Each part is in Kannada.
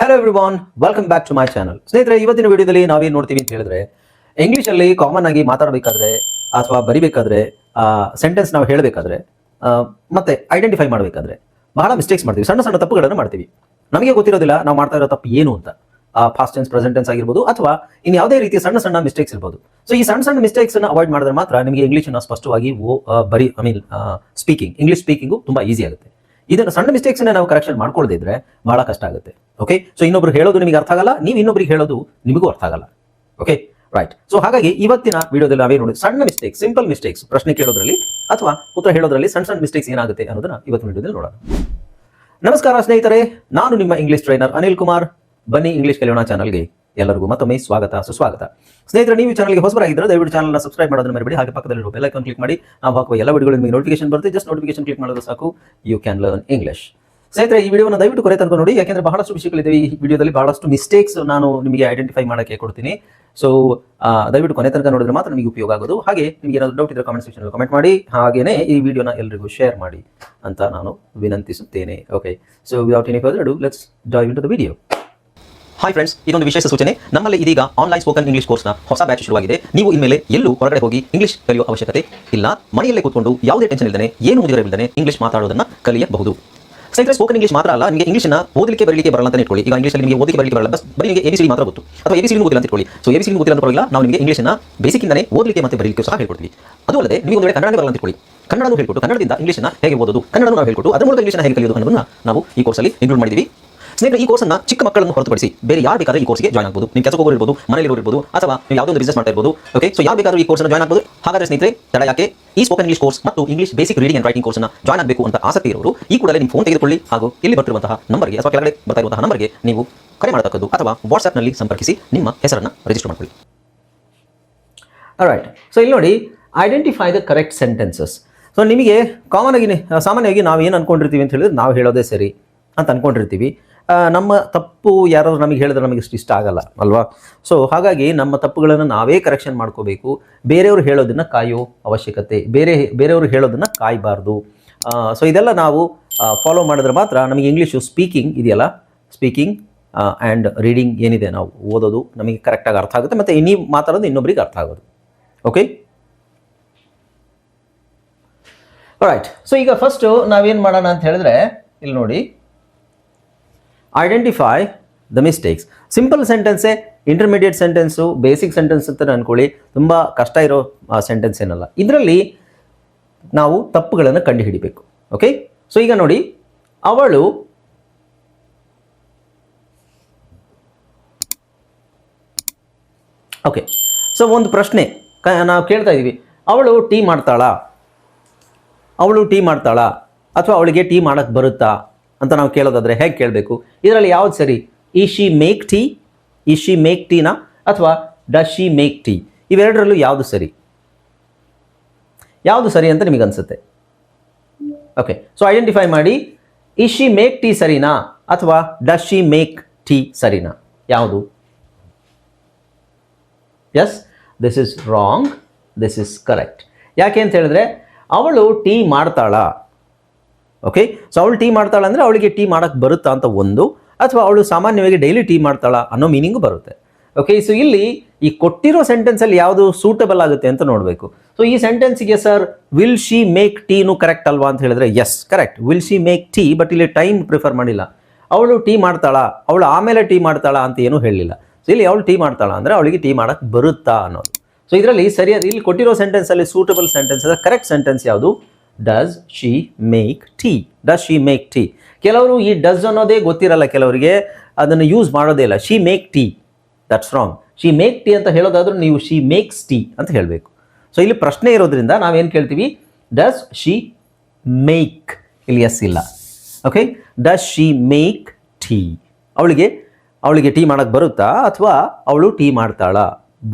Hello everyone, welcome back to my channel. ಸ್ನೇಹಿತರೆ, ಇವತ್ತಿನ ವಿಡಿಯೋದಲ್ಲಿ ನಾವೇನು ನೋಡ್ತೀವಿ ಅಂತ ಹೇಳಿದ್ರೆ, ಇಂಗ್ಲೀಷಲ್ಲಿ ಕಾಮನ್ ಆಗಿ ಮಾತಾಡಬೇಕಾದ್ರೆ ಅಥವಾ ಬರಿಬೇಕಾದ್ರೆ ಸೆಂಟೆನ್ಸ್ ನಾವು ಹೇಳಬೇಕಾದ್ರೆ ಮತ್ತೆ ಐಡೆಂಟಿಫೈ ಮಾಡಬೇಕಾದ್ರೆ ಬಹಳ ಮಿಸ್ಟೇಕ್ಸ್ ಮಾಡ್ತೀವಿ, ಸಣ್ಣ ಸಣ್ಣ ತಪ್ಪುಗಳನ್ನು ಮಾಡ್ತೀವಿ. ನಮಗೆ ಗೊತ್ತಿರೋದಿಲ್ಲ ನಾವು ಮಾಡ್ತಾ ಇರೋ ತಪ್ಪು ಏನು ಅಂತ. ಪಾಸ್ಟ್ ಟೆನ್ಸ್, ಪ್ರೆಸೆಂಟ್ ಟೆನ್ಸ್ ಆಗಿರ್ಬೋದು ಅಥವಾ ಇನ್ನು ಯಾವುದೇ ರೀತಿಯ ಸಣ್ಣ ಸಣ್ಣ ಮಿಸ್ಟೇಕ್ಸ್ ಇರ್ಬೋದು. ಸೊ ಈ ಸಣ್ಣ ಸಣ್ಣ ಮಿಸ್ಟೇಕ್ಸ್ ಅನ್ನು ಅವಾಯ್ಡ್ ಮಾಡಿದ್ರೆ ಮಾತ್ರ ನಿಮಗೆ ಇಂಗ್ಲೀಷನ್ನು ಸ್ಪಷ್ಟವಾಗಿ ಇಂಗ್ಲೀಷ್ ಸ್ಪೀಕಿಂಗು ತುಂಬಾ ಈಸಿ ಆಗುತ್ತೆ. ಇದನ್ನು ಸಣ್ಣ ಮಿಸ್ಟೇಕ್ಸ್ ನಾವು ಕರೆಕ್ಷನ್ ಮಾಡ್ಕೊಳ್ಳದಿದ್ರೆ ಬಹಳ ಕಷ್ಟ ಆಗುತ್ತೆ. ಓಕೆ, ಸೊ ಇನ್ನೊಬ್ರು ಹೇಳೋದು ನಿಮಗೆ ಅರ್ಥ ಆಗಲ್ಲ, ನೀವು ಇನ್ನೊಬ್ರಿಗೆ ಹೇಳೋದು ನಿಮಗೂ ಅರ್ಥ ಆಗಲ್ಲ. Okay, right. ಸೊ ಹಾಗಾಗಿ ಇವತ್ತಿನ ವಿಡಿಯೋದಲ್ಲಿ ನಾವೇ ನೋಡಿ ಸಣ್ಣ ಮಿಸ್ಟೇಕ್ಸ್, ಸಿಂಪಲ್ ಮಿಸ್ಟೇಕ್ಸ್, ಪ್ರಶ್ನೆ ಕೇಳೋದ್ರಲ್ಲಿ ಅಥವಾ ಉತ್ತರ ಹೇಳೋದ್ರಲ್ಲಿ ಸಣ್ಣ ಸಣ್ಣ ಮಿಸ್ಟೇಕ್ಸ್ ಏನಾಗುತ್ತೆ ಅನ್ನೋದನ್ನ ಇವತ್ತಿನ ವಿಡಿಯೋದಲ್ಲಿ ನೋಡೋಣ. ನಮಸ್ಕಾರ ಸ್ನೇಹಿತರೆ, ನಾನು ನಿಮ್ಮ ಇಂಗ್ಲಿಷ್ ಟ್ರೈನರ್ ಅನಿಲ್ ಕುಮಾರ್. ಬನ್ನಿ ಇಂಗ್ಲಿಷ್ ಕಲಿಯೋಣ ಚಾನಲ್ಗೆ ಎಲ್ಲರಿಗೂ ಮತ್ತೊಮ್ಮೆ ಸ್ವಾಗತ, ಸುಸ್ವಾಗತ. ಸ್ನೇಹಿತರೆ, ನೀವು ಚಾನಲ್ಗೆ ಹೊಸಬರಾಗಿದ್ದರೆ ದಯವಿಟ್ಟು ಚಾನಲ್ನ ಸಬ್ಸ್ಕ್ರೈಬ್ ಮಾಡೋದನ್ನ ಮರಿಬೇಡಿ. ಹಾಗೆ ಪಕ್ಕದಲ್ಲಿರುವ ಬೆಲ್ ಐಕಾನ್ ಕ್ಲಿಕ್ ಮಾಡಿ ನಾವು ಹಾಕುವ ಎಲ್ಲ ವಿಡಿಯೋಗಳು ನಿಮಗೆ ನೋಟಿಫಿಕೇಶನ್ ಬರುತ್ತೆ. ಜಸ್ಟ್ ನೋಟಿಫಿಕೇಶನ್ ಕ್ಲಿಕ್ ಮಾಡಿದ್ರೆ ಸಾಕು, ಯು ಕ್ಯಾನ್ ಲರ್ನ್ ಇಂಗ್ಲಿಷ್. ಸ್ನೇಹಿತರೆ, ಈ ವಿಡಿಯೋನ ದಯವಿಟ್ಟು ಕೊನೆ ತನಕ ನೋಡಿ, ಯಾಕೆಂದ್ರೆ ಬಹಳಷ್ಟು ವಿಷಯಗಳಿದೆ ಈ ವಿಡಿಯೋದಲ್ಲಿ, ಬಹಳಷ್ಟು ಮಿಸ್ಟೇಕ್ಸ್ ನಾನು ನಿಮಗೆ ಐಡೆಂಟಿಫೈ ಮಾಡೋಕ್ಕೆ ಕೊಡ್ತೀನಿ. ಸೊ ದಯವಿಟ್ಟು ಕೊನೆ ತನಕ ನೋಡಿದ್ರೆ ಮಾತ್ರ ನಿಮಗೆ ಉಪಯೋಗ ಆಗೋದು. ಹಾಗೆ ನಿಮಗೆ ಏನಾದರೂ ಡೌಟ್ ಇದ್ದರೆ ಕಾಮೆಂಟ್ ಸೆಕ್ಷನ್ ಕಮೆಂಟ್ ಮಾಡಿ, ಹಾಗೇನೇ ಈ ವಿಡಿಯೋನ ಎಲ್ಲರಿಗೂ ಶೇರ್ ಮಾಡಿ ಅಂತ ನಾನು ವಿನಂತಿಸುತ್ತೇನೆ. Okay, so without any further do let's dive into the video. Hi friends, ಇದೊಂದು ವಿಶೇಷ ಸೂಚನೆ. ನಮ್ಮಲ್ಲಿ ಇದೀಗ ಆನ್ಲೈನ್ ಸ್ಪೋಕನ್ ಇಂಗ್ಲಿಷ್ ಕೋರ್ಸ್ನ ಹೊಸ ಬ್ಯಾಚ್ ಶುರುವಾಗಿದೆ. ನೀವು ಇನ್ಮೇಲೆ ಎಲ್ಲೂ ಹೊರಗಡೆ ಹೋಗಿ ಇಂಗ್ಲಿಷ್ ಕಲಿಯುವ ಅವಶ್ಯಕತೆ ಇಲ್ಲ. ಮನೆಯಲ್ಲೇ ಕೂತ್ಕೊಂಡು ಯಾವುದೇ ಟೆನ್ಷನ್ ಇಲ್ಲದೆ, ಏನು ಮುಗಿದಿರಬಿಲ್ಲದೆ ಇಂಗ್ಲಿಷ್ ಮಾತಾಡೋದನ್ನ ಕಲಿಯಬಹುದು. ಸ್ನೇಹಿತರೆ, ಸ್ಪೋಕನ್ ಇಂಗ್ಲಿಷ್ ಮಾತ್ರ ಅಲ್ಲ, ನಿಮಗೆ ಇಂಗ್ಲಿಷ್ನ ಓದಲಿಕ್ಕೆ ಬರಲಿಕ್ಕೆ ಬರಲ್ಲ ಅಂತ ಇಟ್ಕೊಳ್ಳಿ. ಈಗ ಇಂಗ್ಲಿಷಲ್ಲಿ ನಿಮಗೆ ಓದಲಿಕ್ಕೆ ಬರಲಿಕ್ಕೆ ಬರಲ್ಲ, ಬರೀ ನಿಮಗೆ ABCD ಮಾತ್ರ ಗೊತ್ತು, ಅಥವಾ ABCD ಗೊತ್ತಿಲ್ಲ ಅಂತ ಇಟ್ಕೊಳ್ಳಿ. ಸೊ ABCD ಗೊತ್ತಿಲ್ಲ ಅಂತ ಪರವಾಗಿಲ್ಲ, ನಾವು ನಿಮಗೆ ಇಂಗ್ಲಿಷ್ನ ಬೇಸಿಕ್ಕಿಂದನೇ ಓದಲಿಕ್ಕೆ ಮತ್ತೆ ಬರಲಿಕ್ಕೆ ಸಹ ಹೇಳ್ಕೊಡ್ತೀವಿ. ಅದು ಅಲ್ಲದೆ ನಿಮಗೆ ಒಂದು ವೇಳೆ ಕನ್ನಡ ಬರಲ್ಲ ಅಂತ ಇಟ್ಕೊಳ್ಳಿ, ಕನ್ನಡನೂ ಹೇಳ್ಕೊಟ್ಟು ಕನ್ನಡದಿಂದ ಇಂಗ್ಲಿಷ್ನ ಹೇಗೆ ಓದೋದು, ಕನ್ನಡನೂ ನಾವು ಹೇಳ್ಕೊಟ್ಟು ಅದರ ಮೂಲಕ ಇಂಗ್ಲಿಷ್ನ ಹೇಗೆ ಕಲಿಯೋದು ಅನ್ನೋದನ್ನ ನಾವು ಈ ಕೋರ್ಸಲ್ಲಿ ಇನ್ಕ್ಲೂಡ್ ಮಾಡಿದ್ದೀವಿ. ಸ್ನೇಹಿತರೆ, ಈ ಕೋರ್ಸ್ನ ಚಿಕ್ಕ ಮಕ್ಕಳನ್ನು ಹೊರತುಪಡಿಸಿ ಬೇರೆ ಯಾರು ಬೇಕಾದ್ರೆ ಈ ಕೋರ್ಸ್ಗೆ ಜಾಯ್ನ್ ಆಗಬಹುದು. ನೀವು ಕೆಲಸ ಹೋಗೋರು ಇರ್ಬೋದು, ಮನೆಯಲ್ಲಿ ಇರ್ಬೋದು, ಅಥವಾ ನೀವು ಯಾವುದೋ ಒಂದು ಬಿಸ್ನೆಸ್ ಮಾಡ್ತಾ ಇರ್ಬೋದು. ಓಕೆ, ಸೊ ಯಾರು ಬೇಕಾದ್ರೂ ಈ ಕೋರ್ಸ್ನ ಜಾಯ್ನ್ ಆಗಬಹುದು. ಹಾಗಾದ್ರೆ ಸ್ನೇಹಿತರೆ, ತಡ ಯಾಕೆ? ಈ ಸ್ಪೋಕನ್ ಇಂಗ್ಲಿಷ್ ಕೋರ್ಸ್ ಮತ್ತು English basic reading and writing ಕೋರ್ಸ್ನ ಜಾಯ್ನ್ ಆಗಬೇಕು ಅಂತ ಆಸಕ್ತಿ ಇರೋರು ಈ ಕೂಡಲೇ ನಿಮ್ಮ ಫೋನ್ ತೆಗೆದುಕೊಳ್ಳಿ, ಹಾಗೂ ಇಲ್ಲಿ ಬರ್ತಿರುವಂತಹ ನಂಬರ್ಗೆ ಅಥವಾ ಕೆಳಗಡೆ ಬರ್ತಾ ಇರುವಂತಹ ನಂಬರ್ಗೆ ನೀವು ಕರೆ ಮಾಡತಕ್ಕದ್ದು, ಅಥವಾ ವಾಟ್ಸ್ಆ್ಯಪ್ನಲ್ಲಿ ಸಂಪರ್ಕಿಸಿ ನಿಮ್ಮ ಹೆಸರನ್ನು ರಿಜಿಸ್ಟರ್ ಮಾಡ್ಕೊಳ್ಳಿ. ರೈಟ್. ಸೊ ಇಲ್ಲಿ ನೋಡಿ, identify the correct sentences. So ನಿಮಗೆ ಸಾಮಾನ್ಯವಾಗಿ ನಾವು ಏನು ಅನ್ಕೊಂಡಿರ್ತೀವಿ ಅಂತ ಹೇಳಿದ್ರೆ, ನಾವು ಹೇಳೋದೇ ಸರಿ ಅಂತ ಅನ್ಕೊಂಡಿರ್ತೀವಿ. ನಮ್ಮ ತಪ್ಪು ಯಾರಾದರೂ ನಮಗೆ ಹೇಳಿದ್ರೆ ನಮಗೆ ಇಷ್ಟ ಆಗಲ್ಲ ಅಲ್ವಾ? ಸೊ ಹಾಗಾಗಿ ನಮ್ಮ ತಪ್ಪುಗಳನ್ನು ನಾವೇ ಕರೆಕ್ಷನ್ ಮಾಡ್ಕೋಬೇಕು. ಬೇರೆಯವರು ಹೇಳೋದನ್ನು ಕಾಯೋ ಅವಶ್ಯಕತೆ, ಬೇರೆಯವರು ಹೇಳೋದನ್ನು ಕಾಯಬಾರ್ದು. ಸೊ ಇದೆಲ್ಲ ನಾವು ಫಾಲೋ ಮಾಡಿದ್ರೆ ಮಾತ್ರ ನಮಗೆ ಇಂಗ್ಲೀಷು ಸ್ಪೀಕಿಂಗ್ ಇದೆಯಲ್ಲ, ಸ್ಪೀಕಿಂಗ್ ಆ್ಯಂಡ್ ರೀಡಿಂಗ್ ಏನಿದೆ, ನಾವು ಓದೋದು ನಮಗೆ ಕರೆಕ್ಟಾಗಿ ಅರ್ಥ ಆಗುತ್ತೆ, ಮತ್ತು ನೀವು ಮಾತಾಡೋದು ಇನ್ನೊಬ್ರಿಗೆ ಅರ್ಥ ಆಗೋದು. Okay, right. ಸೊ ಈಗ ಫಸ್ಟು ನಾವೇನು ಮಾಡೋಣ ಅಂತ ಹೇಳಿದ್ರೆ, ಇಲ್ಲಿ ನೋಡಿ, ಐಡೆಂಟಿಫೈ ದ ಮಿಸ್ಟೇಕ್ಸ್. ಸಿಂಪಲ್ ಸೆಂಟೆನ್ಸೇ, ಇಂಟರ್ಮೀಡಿಯೇಟ್ ಸೆಂಟೆನ್ಸು, ಬೇಸಿಕ್ ಸೆಂಟೆನ್ಸ್ ಅಂತ ಅಂದ್ಕೊಳ್ಳಿ, ತುಂಬ ಕಷ್ಟ ಇರೋ ಸೆಂಟೆನ್ಸ್ ಏನಲ್ಲ. ಇದರಲ್ಲಿ ನಾವು ತಪ್ಪುಗಳನ್ನು ಕಂಡುಹಿಡಿಬೇಕು. ಓಕೆ, ಸೊ ಈಗ ನೋಡಿ, ಅವಳು ಓಕೆ, ಸೊ ಒಂದು ಪ್ರಶ್ನೆ ನಾವು ಕೇಳ್ತಾ ಇದ್ದೀವಿ, ಅವಳು ಟೀ ಮಾಡ್ತಾಳಾ, ಅಥವಾ ಅವಳಿಗೆ ಟೀ ಮಾಡೋಕ್ಕೆ ಬರುತ್ತಾ ಅಂತ ನಾವು ಕೇಳೋದಾದ್ರೆ ಹೇಗೆ ಕೇಳಬೇಕು? ಇದರಲ್ಲಿ ಯಾವ್ದು ಸರಿ? ಈಸ್ ಶಿ ಮೇಕ್ ಟೀನಾ ಅಥವಾ ಡಸ್ ಶಿ ಮೇಕ್ ಟೀ? ಇವೆರಡರಲ್ಲೂ ಯಾವುದು ಸರಿ ಅಂತ ನಿಮಗೆ ಅನಿಸುತ್ತೆ? ಓಕೆ, ಸೊ ಐಡೆಂಟಿಫೈ ಮಾಡಿ. ಈಸ್ ಶಿ ಮೇಕ್ ಟೀ ಸರಿನಾ ಅಥವಾ ಡಸ್ ಶಿ ಮೇಕ್ ಟೀ ಸರಿನಾ? ಯಾವುದು? Yes, this is wrong, this is correct. ಯಾಕೆ ಅಂತ ಹೇಳಿದ್ರೆ, ಅವಳು ಟೀ ಮಾಡ್ತಾಳಾ? ಓಕೆ, ಸೊ ಅವಳು ಟೀ ಮಾಡ್ತಾಳ ಅಂದರೆ ಅವಳಿಗೆ ಟೀ ಮಾಡೋಕ್ಕೆ ಬರುತ್ತಾ ಅಂತ ಒಂದು, ಅಥವಾ ಅವಳು ಸಾಮಾನ್ಯವಾಗಿ ಡೈಲಿ ಟೀ ಮಾಡ್ತಾಳ ಅನ್ನೋ ಮೀನಿಂಗು ಬರುತ್ತೆ. ಓಕೆ, ಸೊ ಇಲ್ಲಿ ಈ ಕೊಟ್ಟಿರೋ ಸೆಂಟೆನ್ಸಲ್ಲಿ ಯಾವುದು ಸೂಟಬಲ್ ಆಗುತ್ತೆ ಅಂತ ನೋಡಬೇಕು. ಸೊ ಈ ಸೆಂಟೆನ್ಸಿಗೆ ಸರ್ ವಿಲ್ ಶಿ ಮೇಕ್ ಟೀನು ಕರೆಕ್ಟ್ ಅಲ್ವಾ ಅಂತ ಹೇಳಿದ್ರೆ, yes correct, will she make tea. But ಇಲ್ಲಿ ಟೈಮ್ ಪ್ರಿಫರ್ ಮಾಡಿಲ್ಲ. ಅವಳು ಟೀ ಮಾಡ್ತಾಳಾ, ಅವಳು ಆಮೇಲೆ ಟೀ ಮಾಡ್ತಾಳಾ ಅಂತ ಏನೂ ಹೇಳಲಿಲ್ಲ. ಸೊ ಇಲ್ಲಿ ಅವಳು ಟೀ ಮಾಡ್ತಾಳಾ ಅಂದರೆ ಅವಳಿಗೆ ಟೀ ಮಾಡೋಕ್ಕೆ ಬರುತ್ತಾ ಅನ್ನೋದು. ಸೊ ಇದರಲ್ಲಿ ಸರಿಯಾದ, ಇಲ್ಲಿ ಕೊಟ್ಟಿರೋ ಸೆಂಟೆನ್ಸಲ್ಲಿ ಸೂಟಬಲ್ ಸೆಂಟೆನ್ಸ್ ಅಂದರೆ ಕರೆಕ್ಟ್ ಸೆಂಟೆನ್ಸ್ ಯಾವುದು? Does she make tea. ಕೆಲವರು ಈ ಡಸ್ ಅನ್ನೋದೇ ಗೊತ್ತಿರಲ್ಲ, ಕೆಲವರಿಗೆ ಅದನ್ನು ಯೂಸ್ ಮಾಡೋದೇ ಇಲ್ಲ. She make tea, that's wrong. She make tea ಅಂತ ಹೇಳೋದಾದ್ರೂ ನೀವು ಶಿ ಮೇಕ್ಸ್ ಟೀ ಅಂತ ಹೇಳಬೇಕು. ಸೊ ಇಲ್ಲಿ ಪ್ರಶ್ನೆ ಇರೋದ್ರಿಂದ ನಾವೇನು ಕೇಳ್ತೀವಿ? ಡಸ್ ಶಿ ಮೇಕ್, ಇಲ್ಲಿ ಎಸ್ ಇಲ್ಲ. Okay, does she make tea, ಅವಳಿಗೆ ಟೀ ಮಾಡೋಕ್ಕೆ ಬರುತ್ತಾ ಅಥವಾ ಅವಳು ಟೀ ಮಾಡ್ತಾಳಾ?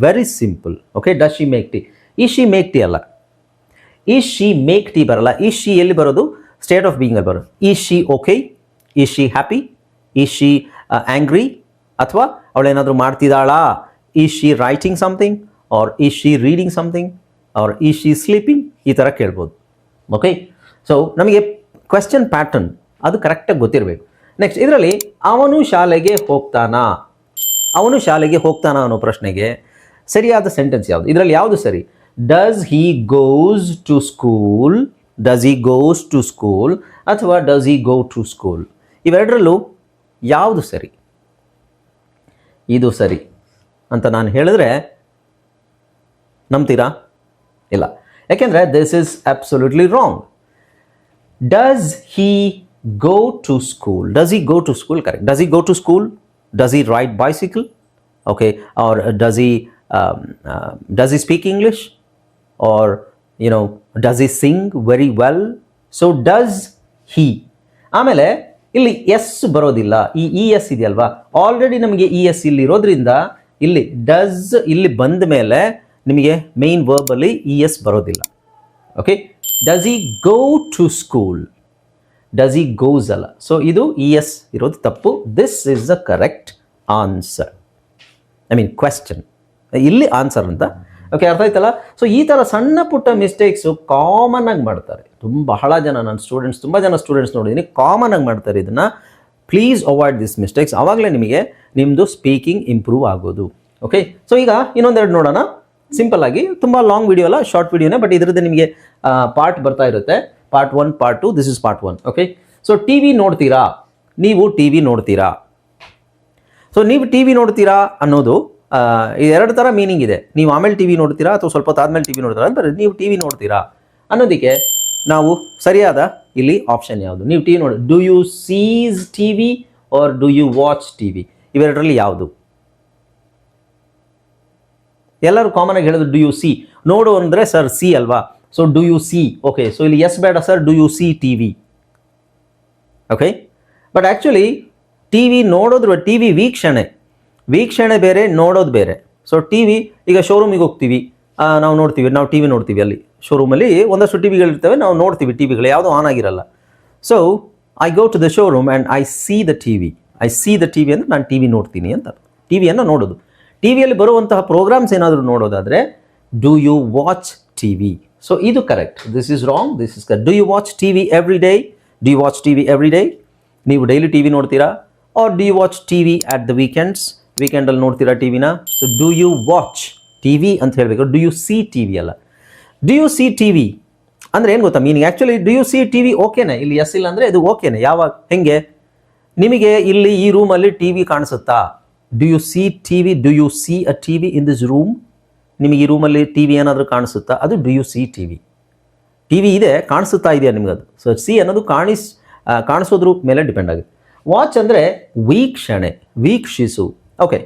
Very simple. Okay, does she make tea. ಈ ಶಿ ಮೇಕ್ ಟೀ ಅಲ್ಲ, ಈಸ್ ಶಿ ಮೇಕ್ ಟೀ ಬರಲ್ಲ. ಈಸ್ ಶಿ ಎಲ್ಲಿ ಬರೋದು? ಸ್ಟೇಟ್ ಆಫ್ ಬೀಯಿಂಗ್ ಅಲ್ಲಿ ಬರೋದು. Is she okay, is she happy, is she angry, ಅಥವಾ ಅವಳೇನಾದರೂ ಮಾಡ್ತಿದ್ದಾಳಾ? Is she writing something, or is she reading something, or is she sleeping, ಈ ಥರ ಕೇಳ್ಬೋದು. ಓಕೆ, ಸೊ ನಮಗೆ ಕ್ವೆಶ್ಚನ್ ಪ್ಯಾಟರ್ನ್ ಅದು ಕರೆಕ್ಟಾಗಿ ಗೊತ್ತಿರಬೇಕು. ನೆಕ್ಸ್ಟ್ ಇದರಲ್ಲಿ ಅವನು ಶಾಲೆಗೆ ಹೋಗ್ತಾನಾ, ಅವನು ಶಾಲೆಗೆ ಹೋಗ್ತಾನಾ ಅನ್ನೋ ಪ್ರಶ್ನೆಗೆ ಸರಿಯಾದ ಸೆಂಟೆನ್ಸ್ ಯಾವುದು? ಇದರಲ್ಲಿ ಯಾವುದು ಸರಿ? Does he goes to school, does he goes to school ಅಥವಾ does he go to school? ಇವೆರಡರಲ್ಲೂ ಯಾವುದು ಸರಿ? ಇದು ಸರಿ ಅಂತ ನಾನು ಹೇಳಿದ್ರೆ ನಂಬ್ತೀರಾ? ಇಲ್ಲ, ಯಾಕೆಂದರೆ this is absolutely wrong. Does he go to school, does he go to school correct. Does he go to school? Does he ride bicycle? Okay, or does he speak English? Or does he sing very well? So does he. ಆಮೇಲೆ ಇಲ್ಲಿ ಎಸ್ ಬರೋದಿಲ್ಲ, ಇ ಎಸ್ ಇದೆಯಲ್ವಾ, ಆಲ್ರೆಡಿ ನಮಗೆ ಇ ಎಸ್ ಇಲ್ಲಿ ಇರೋದ್ರಿಂದ ಇಲ್ಲಿ ಡಸ್ ಇಲ್ಲಿ ಬಂದ ಮೇಲೆ ನಿಮಗೆ ಮೇನ್ ವರ್ಬಲ್ಲಿ ಇ ಎಸ್ ಬರೋದಿಲ್ಲ. Okay, does he go to school, does he goes ಅಲ್ಲ. ಸೊ ಇದು ಇ ಎಸ್ ಇರೋದು ತಪ್ಪು. This is the correct answer, I mean question, ಇಲ್ಲಿ ಆನ್ಸರ್ ಅಂತ. ಓಕೆ, ಅರ್ಥ ಆಯ್ತಲ್ಲ? ಸೊ ಈ ಥರ ಸಣ್ಣ ಪುಟ್ಟ ಮಿಸ್ಟೇಕ್ಸು ಕಾಮನ್ ಆಗಿ ಮಾಡ್ತಾರೆ ಬಹಳ ಜನ. ನನ್ನ ಸ್ಟೂಡೆಂಟ್ಸ್, ತುಂಬ ಜನ ಸ್ಟೂಡೆಂಟ್ಸ್ ನೋಡಿದ್ದೀನಿ, ಕಾಮನ್ ಆಗಿ ಮಾಡ್ತಾರೆ ಇದನ್ನು. ಪ್ಲೀಸ್ ಅವಾಯ್ಡ್ ದಿಸ್ ಮಿಸ್ಟೇಕ್ಸ್, ಆವಾಗಲೇ ನಿಮಗೆ ನಿಮ್ಮದು ಸ್ಪೀಕಿಂಗ್ ಇಂಪ್ರೂವ್ ಆಗೋದು. ಓಕೆ, ಸೊ ಈಗ ಇನ್ನೊಂದೆರಡು ನೋಡೋಣ ಸಿಂಪಲ್ ಆಗಿ. ತುಂಬ ಲಾಂಗ್ ವಿಡಿಯೋ ಅಲ್ಲ, ಶಾರ್ಟ್ ವಿಡಿಯೋನೇ, ಬಟ್ ಇದರದ್ದು ನಿಮಗೆ ಪಾರ್ಟ್ ಬರ್ತಾ ಇರುತ್ತೆ. Part 1, part 2, this is part 1. Okay, so T V ನೋಡ್ತೀರಾ? ನೀವು ಟಿ ವಿ ನೋಡ್ತೀರಾ? ಸೊ ನೀವು ಟಿ ವಿ ನೋಡ್ತೀರಾ ಅನ್ನೋದು ಎರಡು ಥರ ಮೀನಿಂಗ್ ಇದೆ. ನೀವು ಆಮೇಲೆ ಟಿ ವಿ ನೋಡ್ತೀರಾ ಅಥವಾ ಸ್ವಲ್ಪ ಹೊತ್ತಾದ್ಮೇಲೆ ಟಿ ವಿ ನೋಡ್ತೀರಾ ಅಂದರೆ ನೀವು ಟಿ ವಿ ನೋಡ್ತೀರಾ ಅನ್ನೋದಕ್ಕೆ ನಾವು ಸರಿಯಾದ ಇಲ್ಲಿ ಆಪ್ಷನ್ ಯಾವುದು? ನೀವು ಟಿ ವಿ ನೋಡಿ, do you sees T V or do you watch T V? ಇವೆರಡರಲ್ಲಿ ಯಾವುದು? ಎಲ್ಲರೂ ಕಾಮನ್ ಆಗಿ ಹೇಳೋದು ಡೂ ಯು ಸಿ. ನೋಡು ಅಂದರೆ ಸರ್ ಸಿ ಅಲ್ವಾ, so do you see. Okay, so ಇಲ್ಲಿ ಎಸ್ ಬೇಡ sir, do you see T V. Okay, but actually T V ನೋಡೋದ್ರ, ಟಿ ವಿ ವೀಕ್ಷಣೆ ಬೇರೆ, ನೋಡೋದು ಬೇರೆ. ಸೊ ಟಿ ವಿ, ಈಗ ಶೋರೂಮಿಗೆ ಹೋಗ್ತೀವಿ, ನಾವು ನೋಡ್ತೀವಿ, ನಾವು ಟಿ ವಿ ನೋಡ್ತೀವಿ. ಅಲ್ಲಿ ಶೋರೂಮಲ್ಲಿ ಒಂದಷ್ಟು ಟಿ ವಿಗಳಿರ್ತವೆ, ನಾವು ನೋಡ್ತೀವಿ ಟಿ ವಿಗಳು, ಯಾವುದೂ ಆನ್ ಆಗಿರಲ್ಲ. So I go to the showroom and I see the T V. I see the T V ಅಂದರೆ ನಾನು ಟಿ ವಿ ನೋಡ್ತೀನಿ ಅಂತ. ಟಿ ವಿಯನ್ನು ನೋಡೋದು. ಟಿ ವಿಯಲ್ಲಿ ಬರುವಂತಹ ಪ್ರೋಗ್ರಾಮ್ಸ್ ಏನಾದರೂ ನೋಡೋದಾದರೆ do you watch T V? So ಇದು correct. This is wrong, this is correct. Do you watch T V every day? Do you watch T V every day? ನೀವು ಡೈಲಿ ಟಿ ವಿ ನೋಡ್ತೀರಾ? Or do you watch T V at the ವೀಕೆಂಡಲ್ಲಿ ನೋಡ್ತೀರಾ ಟಿ ವಿನ? So do you watch T V ಅಂತ ಹೇಳಬೇಕು, do you see T V ಅಲ್ಲ. Do you see T V ಅಂದರೆ ಏನು ಗೊತ್ತಾ meaning? Actually do you see T V ಓಕೆನೆ, ಇಲ್ಲಿ ಎಸ್ ಇಲ್ಲ ಅಂದರೆ ಇದು ಓಕೆನೆ. ಯಾವಾಗ? ಹೆಂಗೆ? ನಿಮಗೆ ಇಲ್ಲಿ ಈ ರೂಮಲ್ಲಿ ಟಿ ವಿ ಕಾಣಿಸುತ್ತಾ? Do you see T V? Do you see a T V in this room? ನಿಮಗೆ ಈ ರೂಮಲ್ಲಿ ಟಿ ವಿ ಏನಾದರೂ ಕಾಣಿಸುತ್ತಾ? ಅದು do you see T V. T V ಇದೆ, ಕಾಣಿಸುತ್ತಾ ಇದೆಯಾ ನಿಮ್ಗೆ? ಅದು ಸೊ ಸಿ ಅನ್ನೋದು ಕಾಣಿಸೋದ್ರ ಮೇಲೆ ಡಿಪೆಂಡ್ ಆಗುತ್ತೆ. ವಾಚ್ ಅಂದರೆ ವೀಕ್ಷಿಸು. ಓಕೆ,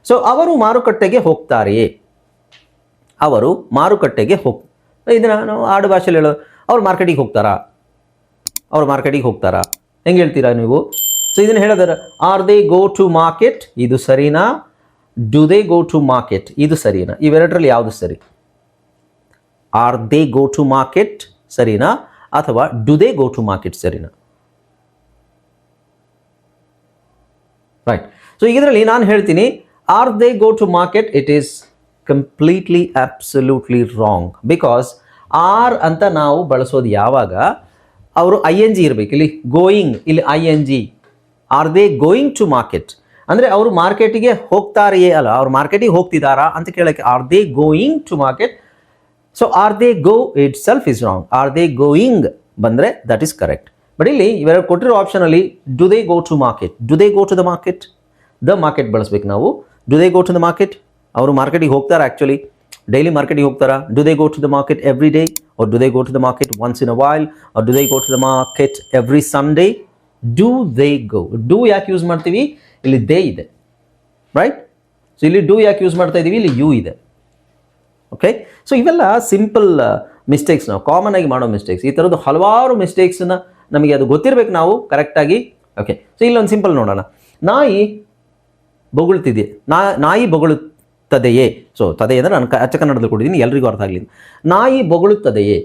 ಸೊ ಅವರು ಮಾರುಕಟ್ಟೆಗೆ ಹೋಗ್ತಾರೆಯೇ? ಅವರು ಮಾರುಕಟ್ಟೆಗೆ ಇದನ್ನು ನಾವು ಆಡು ಭಾಷೆಯಲ್ಲಿ ಹೇಳೋದು, ಅವ್ರು ಮಾರ್ಕೆಟಿಗೆ ಹೋಗ್ತಾರಾ? ಅವ್ರು ಮಾರ್ಕೆಟಿಗೆ ಹೋಗ್ತಾರಾ ಹೆಂಗೆ ಹೇಳ್ತೀರಾ ನೀವು? ಸೊ ಇದನ್ನು ಹೇಳಿದ್ರೆ are they go to market, ಇದು ಸರಿನಾ? Do they go to market, ಇದು ಸರಿನಾ? ಇವೆರಡರಲ್ಲಿ ಯಾವುದು ಸರಿ? Are they go to market ಸರಿನಾ ಅಥವಾ do they go to market ಸರಿನಾ? ರೈಟ್. ಸೊ ಇದರಲ್ಲಿ ನಾನು ಹೇಳ್ತೀನಿ are they go to market, it is completely absolutely wrong. Because are ಅಂತ ನಾವು ಬಳಸೋದು ಯಾವಾಗ ಅವರು ಐ ಎನ್ ಜಿ ಇರಬೇಕು. ಇಲ್ಲಿ ಗೋಯಿಂಗ್, ಇಲ್ಲಿ I N G. Are they going to market ಅಂದರೆ ಅವರು ಮಾರ್ಕೆಟಿಗೆ ಹೋಗ್ತಾರೆಯೇ ಅಲ್ಲ, ಅವ್ರು ಮಾರ್ಕೆಟಿಗೆ ಹೋಗ್ತಿದ್ದಾರಾ ಅಂತ ಕೇಳೋಕ್ಕೆ are they going to market. So are they go itself is wrong. Are they going ಬಂದರೆ ದಟ್ ಈಸ್ ಕರೆಕ್ಟ್. ಬಟ್ ಇಲ್ಲಿ ಇವೆರಡು ಕೊಟ್ಟಿರೋ ಆಪ್ಷನಲ್ಲಿ do they go to market, do they go to the market, the market ಬಳಸ್ಬೇಕು ನಾವು. Do they go to the market, ಅವರು ಮಾರ್ಕೆಟಿಗೆ ಹೋಗ್ತಾರಾ? ಆ್ಯಕ್ಚುಲಿ ಡೈಲಿ ಮಾರ್ಕೆಟಿಗೆ ಹೋಗ್ತಾರಾ? Do they go to the market every day or do they go to the market once in a while are do they go to the market every Sunday? Do they go. Do ಯಾಕೆ ಯೂಸ್ ಮಾಡ್ತೀವಿ? ಇಲ್ಲಿ ದೇ ಇದೆ, ರೈಟ್? ಸೊ ಇಲ್ಲಿ ಡೂ ಯಾಕೆ ಯೂಸ್ ಮಾಡ್ತಾ ಇದ್ದೀವಿ? ಇಲ್ಲಿ ಯು ಇದೆ. ಓಕೆ, ಸೊ ಇವೆಲ್ಲ ಸಿಂಪಲ್ ಮಿಸ್ಟೇಕ್ಸ್, ನಾವು ಕಾಮನ್ ಆಗಿ ಮಾಡೋ ಮಿಸ್ಟೇಕ್ಸ್. ಈ ಥರದ್ದು ಹಲವಾರು ಮಿಸ್ಟೇಕ್ಸನ್ನ ನಮಗೆ ಅದು ಗೊತ್ತಿರಬೇಕು ನಾವು ಕರೆಕ್ಟಾಗಿ. ಓಕೆ, ಸೊ ಇಲ್ಲೊಂದು ಸಿಂಪಲ್ ನೋಡೋಣ. ನಾಯಿ ಬೊಗಳ್ತಿದೆ, ನಾಯಿ ಬೊಗಳುತ್ತದೆಯೇ? ಸೊ ತದೆ ಅಂದರೆ ನಾನು ಅಚ್ಚ ಕನ್ನಡದಲ್ಲಿ ಕೊಟ್ಟಿದ್ದೀನಿ, ಎಲ್ರಿಗೂ ಅರ್ಥ ಆಗಲಿ. ನಾಯಿ ಬೊಗಳುತ್ತದೆಯೇ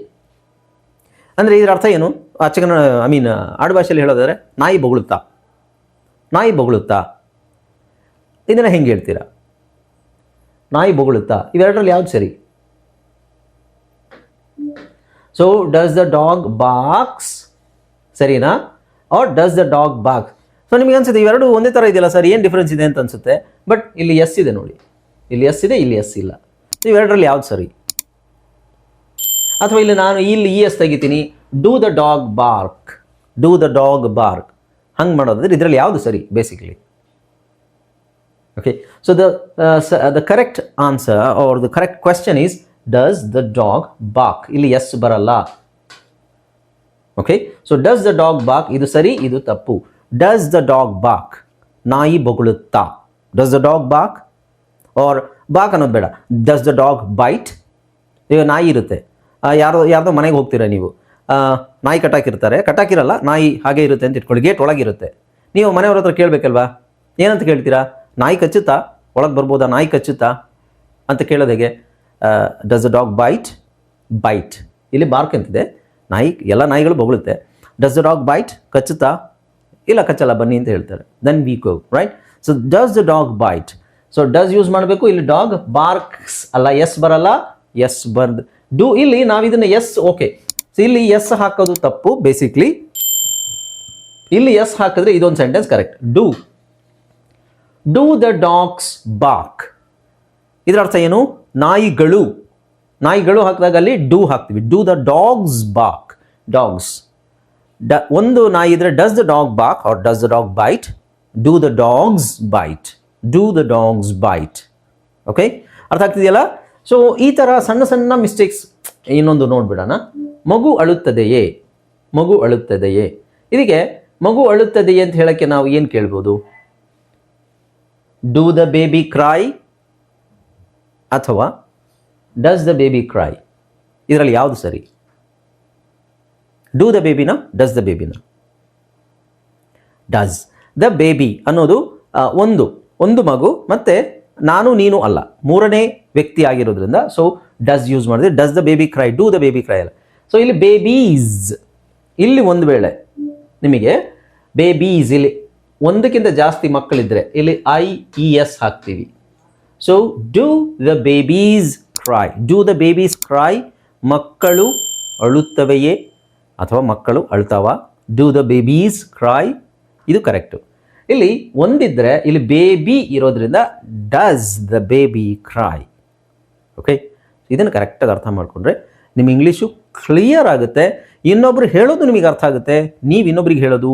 ಅಂದರೆ ಇದರ ಅರ್ಥ ಏನು? ಅಚ್ಚ ಕನ್ನಡ ಆಡು ಭಾಷೆಯಲ್ಲಿ ಹೇಳೋದಾದರೆ ನಾಯಿ ಬೊಗಳುತ್ತಾ, ನಾಯಿ ಬೊಗಳುತ್ತಾ, ಇದನ್ನು ಹೆಂಗೆ ಹೇಳ್ತೀರಾ? ನಾಯಿ ಬೊಗಳುತ್ತಾ, ಇವೆರಡರಲ್ಲಿ ಯಾವ್ದು ಸರಿ? So does the dog barks ಸರಿನಾ? Or does the dog barks? So ನಿಮಗೆ ಅನ್ಸುತ್ತೆ ಇವೆರಡು ಒಂದೇ ಥರ ಇದೆಯಲ್ಲ ಸರ್, ಏನು ಡಿಫ್ರೆನ್ಸ್ ಇದೆ ಅಂತ ಅನ್ಸುತ್ತೆ. ಬಟ್ ಇಲ್ಲಿ ಎಸ್ ಇದೆ ನೋಡಿ, ಇಲ್ಲಿ ಎಸ್ ಇದೆ, ಇಲ್ಲಿ ಎಸ್ ಇಲ್ಲ. ಇವೆರಡರಲ್ಲಿ ಯಾವ್ದು ಸರಿ? ಅಥವಾ ಇಲ್ಲಿ ನಾನು ಇಲ್ಲಿ ಇ ಎಸ್ ತೆಗಿತೀನಿ, do the dog bark, do the dog bark, ಹಂಗೆ ಮಾಡೋದಾದ್ರೆ ಇದರಲ್ಲಿ ಯಾವುದು ಸರಿ basically? Okay, so the correct answer or the correct question is does the dog bark. ಇಲ್ಲಿ ಎಸ್ ಬರಲ್ಲ. Okay, so does the dog bark ಇದು ಸರಿ, ಇದು ತಪ್ಪು. ಡಸ್ ದ ಡಾಗ್ ಬಾರ್ಕ್, ನಾಯಿ ಬೊಗಳುತ್ತಾ. Does the dog bark or bark ಅನ್ನೋದು ಬೇಡ. Does the dog bite. ಈಗ ನಾಯಿ ಇರುತ್ತೆ, ಯಾರ್ದೋ ಮನೆಗೆ ಹೋಗ್ತೀರಾ ನೀವು, ನಾಯಿ ಕಟ್ಟಾಕಿರಲ್ಲ, ನಾಯಿ ಹಾಗೆ ಇರುತ್ತೆ ಅಂತ ಇಟ್ಕೊಳ್ಳಿ, ಗೇಟ್ ಒಳಗಿರುತ್ತೆ. ನೀವು ಮನೆಯವ್ರ ಹತ್ರ ಕೇಳಬೇಕಲ್ವಾ, ಏನಂತ ಕೇಳ್ತೀರಾ? ನಾಯಿ ಕಚ್ಚುತ್ತಾ, ಒಳಗೆ ಬರ್ಬೋದಾ, ನಾಯಿ ಕಚ್ಚುತ್ತಾ ಅಂತ ಕೇಳೋದು ಹೇಗೆ? Does the dog bite? Bite. ಇಲ್ಲಿ ಬಾರ್ಕ್ ಅಂತಿದೆ, ನಾಯಿ, ಎಲ್ಲ ನಾಯಿಗಳು ಬೊಗಳುತ್ತೆ. Does the dog bite? ಕಚ್ಚುತ್ತಾ? ಇಲ್ಲ ಕಚ್ಚಲ್ಲ, ಬನ್ನಿ ಅಂತ ಹೇಳ್ತಾರೆ. Then we go, right? So does the dog bite. So does use ಮಾಡಬೇಕು. ಇಲ್ಲಿ ಡಾಗ್ ಬಾರ್ಕ್ಸ್ ಅಲ್ಲ, ಎಸ್ ಬರಲ್ಲ, ಎಸ್ ಬರ್ದು ಡೂ. ಇಲ್ಲಿ ನಾವು ಇದನ್ನ ಎಸ್, ಓಕೆ, ಸೊ ಇಲ್ಲಿ ಎಸ್ ಹಾಕೋದು ತಪ್ಪು ಬೇಸಿಕ್ಲಿ. ಇಲ್ಲಿ ಎಸ್ ಹಾಕಿದ್ರೆ ಇದೊಂದು sentence correct. Do the dogs bark. ಇದರ ಅರ್ಥ ಏನು? ನಾಯಿಗಳು ಹಾಕಿದಾಗ ಅಲ್ಲಿ ಡೂ ಹಾಕ್ತೀವಿ. Do the dogs bark. Dogs ಒಂದು ನಾಯಿ ಇದ್ರೆ does the dog bark or does the dog bite? Do the dogs bite. Do the dogs bite. Okay, ಅರ್ಥ ಆಗ್ತಿದೆಯಲ್ಲ? ಸೊ ಈ ಥರ ಸಣ್ಣ ಸಣ್ಣ ಮಿಸ್ಟೇಕ್ಸ್ ಇನ್ನೊಂದು ನೋಡ್ಬಿಡೋಣ. ಮಗು ಅಳುತ್ತದೆಯೇ? ಮಗು ಅಳುತ್ತದೆಯೇ? ಇದಕ್ಕೆ ಮಗು ಅಳುತ್ತದೆಯೇ ಅಂತ ಹೇಳಕ್ಕೆ ನಾವು ಏನು ಕೇಳ್ಬೋದು? ಡೂ ದ ಬೇಬಿ ಕ್ರೈ ಅಥವಾ ಡಸ್ ದ ಬೇಬಿ ಕ್ರೈ? ಇದರಲ್ಲಿ ಯಾವುದು ಸರಿ? ಡೂ ದ ಬೇಬಿನ, ಡಸ್ ದ ಬೇಬಿನ? ಡಸ್ ದ ಬೇಬಿ ಅನ್ನೋದು ಒಂದು ಮಗು, ಮತ್ತೆ ನಾನು ನೀನು ಅಲ್ಲ, ಮೂರನೇ ವ್ಯಕ್ತಿ ಆಗಿರೋದ್ರಿಂದ ಸೊ ಡಸ್ ಯೂಸ್ ಮಾಡಿದ್ರೆ does the baby CRY, do the baby CRY ಅಲ್ಲ. ಸೊ ಇಲ್ಲಿ ಬೇಬೀಸ್, ಇಲ್ಲಿ ಒಂದು ವೇಳೆ ನಿಮಗೆ ಬೇಬೀಸ್ ಇಲ್ಲಿ ಒಂದಕ್ಕಿಂತ ಜಾಸ್ತಿ ಮಕ್ಕಳಿದ್ರೆ ಇಲ್ಲಿ IES ಹಾಕ್ತೀವಿ. So do the babies CRY, do the babies CRY. ಮಕ್ಕಳು ಅಳುತ್ತವೆಯೇ ಅಥವಾ ಮಕ್ಕಳು ಅಳ್ತಾವ? ಡೂ ದ ಬೇಬೀಸ್ ಕ್ರೈ, ಇದು ಕರೆಕ್ಟು. ಇಲ್ಲಿ ಒಂದಿದ್ರೆ ಇಲ್ಲಿ ಬೇಬಿ ಇರೋದ್ರಿಂದ does the baby CRY. Okay, ಇದನ್ನು ಕರೆಕ್ಟಾಗಿ ಅರ್ಥ ಮಾಡಿಕೊಂಡ್ರೆ ನಿಮ್ಮ ಇಂಗ್ಲೀಷು ಕ್ಲಿಯರ್ ಆಗುತ್ತೆ. ಇನ್ನೊಬ್ರು ಹೇಳೋದು ನಿಮಗೆ ಅರ್ಥ ಆಗುತ್ತೆ, ನೀವು ಇನ್ನೊಬ್ರಿಗೆ ಹೇಳೋದು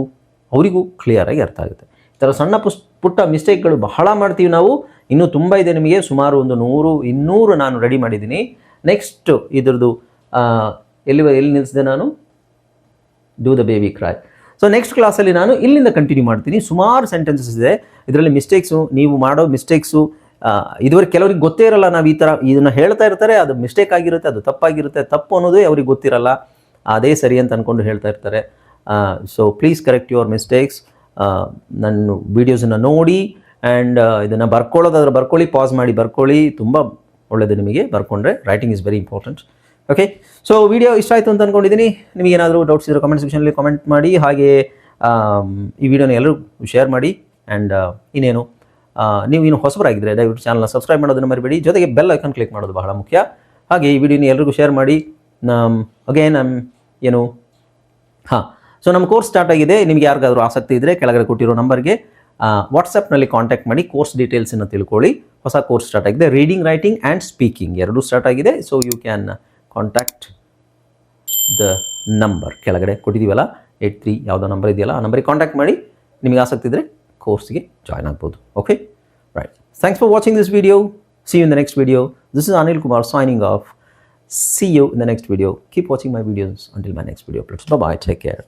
ಅವರಿಗೂ ಕ್ಲಿಯರಾಗಿ ಅರ್ಥ ಆಗುತ್ತೆ. ಈ ಥರ ಸಣ್ಣ ಪುಟ್ಟ ಮಿಸ್ಟೇಕ್ಗಳು ಬಹಳ ಮಾಡ್ತೀವಿ ನಾವು. ಇನ್ನೂ ತುಂಬ ಇದೆ ನಿಮಗೆ, ಸುಮಾರು ಒಂದು 100-200 ನಾನು ರೆಡಿ ಮಾಡಿದ್ದೀನಿ. ನೆಕ್ಸ್ಟ್ ಇದ್ರದ್ದು ಎಲ್ಲಿ ನಿಲ್ಲಿಸಿದೆ ನಾನು? Do the baby CRY. So next ಕ್ಲಾಸಲ್ಲಿ ನಾನು ಇಲ್ಲಿಂದ ಕಂಟಿನ್ಯೂ ಮಾಡ್ತೀನಿ. ಸುಮಾರು ಸೆಂಟೆನ್ಸಸ್ ಇದೆ ಇದರಲ್ಲಿ. ಮಿಸ್ಟೇಕ್ಸು, ನೀವು ಮಾಡೋ ಮಿಸ್ಟೇಕ್ಸು ಇದುವರೆಗೆ ಕೆಲವ್ರಿಗೆ ಗೊತ್ತೇ ಇರಲ್ಲ. ನಾವು ಈ ಥರ ಇದನ್ನು ಹೇಳ್ತಾ ಇರ್ತಾರೆ, ಅದು ಮಿಸ್ಟೇಕ್ ಆಗಿರುತ್ತೆ, ಅದು ತಪ್ಪಾಗಿರುತ್ತೆ. ತಪ್ಪು ಅನ್ನೋದೇ ಅವ್ರಿಗೆ ಗೊತ್ತಿರಲ್ಲ, ಅದೇ ಸರಿ ಅಂತ ಅಂದ್ಕೊಂಡು ಹೇಳ್ತಾ ಇರ್ತಾರೆ. So please correct your mistakes. ನನ್ನ ವೀಡಿಯೋಸನ್ನು ನೋಡಿ ಆ್ಯಂಡ್ ಇದನ್ನು ಬರ್ಕೊಳ್ಳೋದಾದ್ರೆ ಬರ್ಕೊಳ್ಳಿ, ಪಾಸ್ ಮಾಡಿ ಬರ್ಕೊಳ್ಳಿ, ತುಂಬ ಒಳ್ಳೆಯದು ನಿಮಗೆ. ಬರ್ಕೊಂಡ್ರೆ writing is very important. Okay, so video ಇಷ್ಟ ಆಯಿತು ಅಂತ ಅಂದ್ಕೊಂಡಿದ್ದೀನಿ. ನಿಮಗೇನಾದರೂ ಡೌಟ್ಸ್ ಇದ್ದರೆ ಕಮೆಂಟ್ ಸೆಕ್ಷನಲ್ಲಿ ಕಮೆಂಟ್ ಮಾಡಿ. ಹಾಗೆ ಈ ವಿಡಿಯೋನ ಎಲ್ಲರೂ ಶೇರ್ ಮಾಡಿ. ಆ್ಯಂಡ್ ಇನ್ನೇನು, ನೀವು ಇನ್ನು ಹೊಸಬರಾಗಿದ್ದರೆ ದಯವಿಟ್ಟು ಚಾನಲ್ನ ಸಬ್ಸ್ಕ್ರೈಬ್ ಮಾಡೋದನ್ನು ಮರಿಬೇಡಿ. ಜೊತೆಗೆ ಬೆಲ್ ಐಕಾನ್ ಕ್ಲಿಕ್ ಮಾಡೋದು ಬಹಳ ಮುಖ್ಯ. ಹಾಗೆ ಈ ವಿಡಿಯೋನ ಎಲ್ಲರಿಗೂ ಶೇರ್ ಮಾಡಿ. ಅಗೇನ್ ಏನು, ಸೊ ನಮ್ಮ ಕೋರ್ಸ್ ಸ್ಟಾರ್ಟ್ ಆಗಿದೆ. ನಿಮಗೆ ಯಾರಿಗಾದರೂ ಆಸಕ್ತಿ ಇದ್ದರೆ ಕೆಳಗಡೆ ಕೊಟ್ಟಿರೋ ನಂಬರ್ಗೆ ವಾಟ್ಸಪ್ನಲ್ಲಿ ಕಾಂಟ್ಯಾಕ್ಟ್ ಮಾಡಿ ಕೋರ್ಸ್ ಡೀಟೇಲ್ಸನ್ನು ತಿಳ್ಕೊಳ್ಳಿ. ಹೊಸ ಕೋರ್ಸ್ ಸ್ಟಾರ್ಟ್ ಆಗಿದೆ, ರೀಡಿಂಗ್, ರೈಟಿಂಗ್ ಆ್ಯಂಡ್ ಸ್ಪೀಕಿಂಗ್ ಎರಡೂ ಸ್ಟಾರ್ಟ್ ಆಗಿದೆ. So you can contact the number ಕೆಳಗಡೆ ಕೊಟ್ಟಿದ್ದೀವಲ್ಲ, 83 ಯಾವುದೋ ನಂಬರ್ ಇದೆಯಲ್ಲ, ಆ ನಂಬರಿಗೆ ಕಾಂಟ್ಯಾಕ್ಟ್ ಮಾಡಿ. ನಿಮಗೆ ಆಸಕ್ತಿ ಇದ್ದರೆ ಕೋರ್ಸ್ಗೆ ಜಾಯ್ನ್ ಆಗ್ಬೋದು. Okay, right. Thanks for watching this video. See you in the next video. This is Anil Kumar signing off. See you in the next video. Keep watching my videos until my next video. Bye bye. Take care.